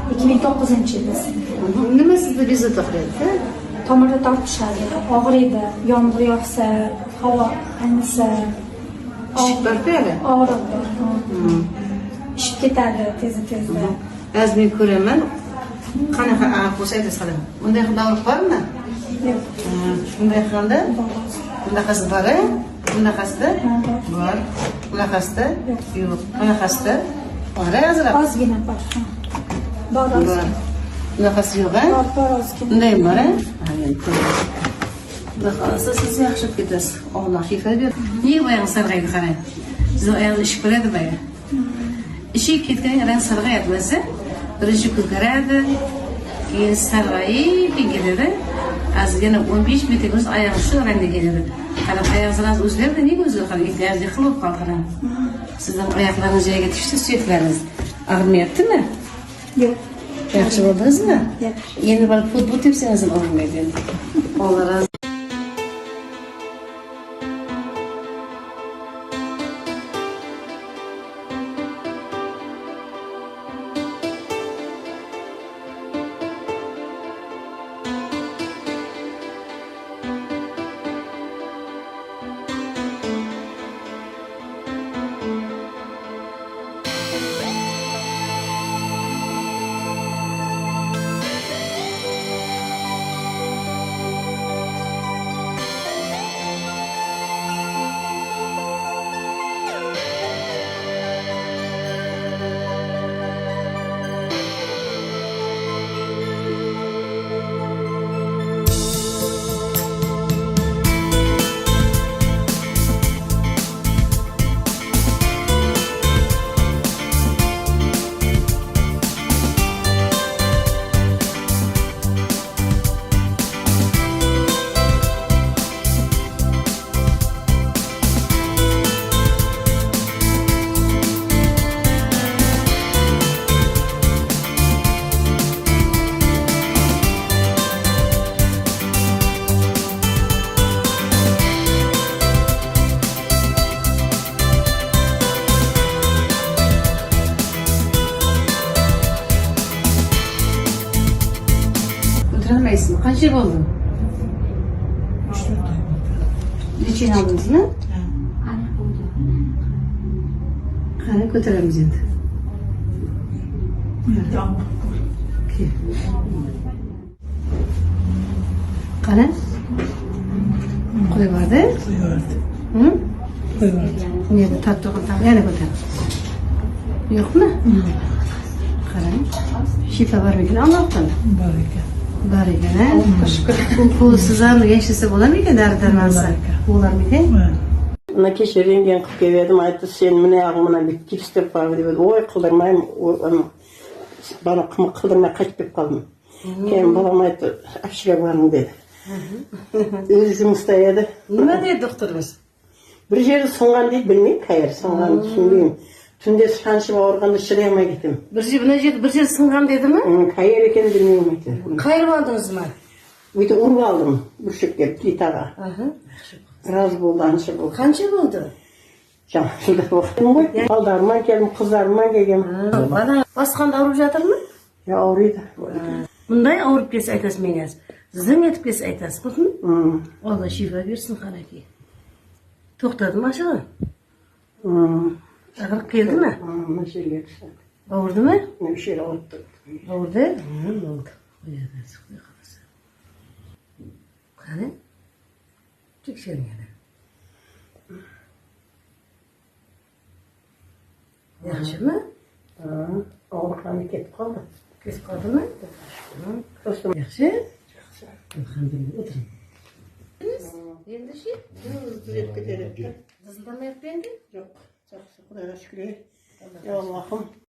2009-yilda. Nima sizda bezovta qilyapti? Tomirda tortishadi, og'riydi, yomg'ir yog'sa, havo aynisa, Ishib tortadi. og'riqdi. Ishib ketadi tezda. Az men ko'raman. Qanaqa bo'lsa aytasiz qalam. Bunday qilib og'riq bormi? Yo'q. Bunday qilganda bunaqasi bor, bunaqasida bor, bunaqasida yo'q, bunaqasida bor, azroq. Ozgina bor. Bor. Bunaqasi yo'q, Bor ozgina. bunday bor, Bunaqasi siz yaxshi ketasiz. Alloh shifa bersin. Nega oyog'ingiz sarg'aydi qarang. Siz oyog'ingiz ishib ko'radi boya. Ishib ketgan rang sarg'ayadi bo'lsa, birinchi ko'karadi, keyin sarg'ayib ketadi. Az yana 15 metrimiz oyog'i shu rangga keladi. Qarab oyog'ingiz o'zgardi, nega o'zgardi? Qarang, ehtiyojli qilib qolgan. Sizning oyoqlaringiz joyiga tushdi, suyaklariniz og'rimayaptimi? Yo'q. Yaxshi bo'ldingizmi? Yaxshi. Endi bir futbol tepsangiz ham og'rimaydi endi. Alloh razı. Oturamaysın. Kaç yıl oldu? 3 yıl aldınız mı? Hani götüremiz endi. Qani? Qo'y bordi? Hı? Qo'y bordi. Nega tattoqdan yana ko'tar? Yo'qmi? Qarang. Shifa bormikan Allohdan? Bor ekan. Bor ekan, ha? Shukr. Bu siz ham yashasa bo'larmikan dardlarmansa? Bo'larmikan? Ana kecha rentgen qilib keldim, aytdi sen meni oyog'im bilan bitib ketishdi qo'ydi deb. Voy qildirmayman, bana qildirmay qaytib kelib qoldim. Keyin bolam aytdi, "Ashga boring" dedi. O'zimizda edi. Nima dedi doktorimiz? Bir yeri so'ngan deydi, bilmayman, qayerga so'nganini tushunmayman. Tunda sanchib og'riganda chidayolmay ketdim. Bir yer singan dedimi? Qayer ekan bilmayman aytdi. Qayerga oldingizmi? Bu yerda urib oldim, burchakka, plitaga. Biroz bo'ldi, ancha bo'ldi. Qancha bo'ldi? Shunda vaqtim qo'y. Aldarman keldim, qizlarman kelgan. Bana bosqanda urib jatirmi? Ya og'riydi. Bunday og'rib kelsa aytasiz menga. Zing etib kelsa aytasiz, xo'pmi? Alloh shifa bersin qaraki. To'xtadimi shu? Ag'riq keldimi? Mana shu yerga tushdi. Og'rirdimi? Mana shu yerga olib turdi. Og'ridi? Bo'ldi. Qo'yasiz, qo'ya qolasan. Qani? Tekshiring yana. Yaxshimi? Og'riqlarni ketib qoldi. Kesib qoldimi? Yaxshi? Alhamdulillah. O'tiring. Endi shu? Tuzalib ketadi. Zildamayapti endi? Yo'q. Yaxshi, Xudoga shukr. Ya Allohim.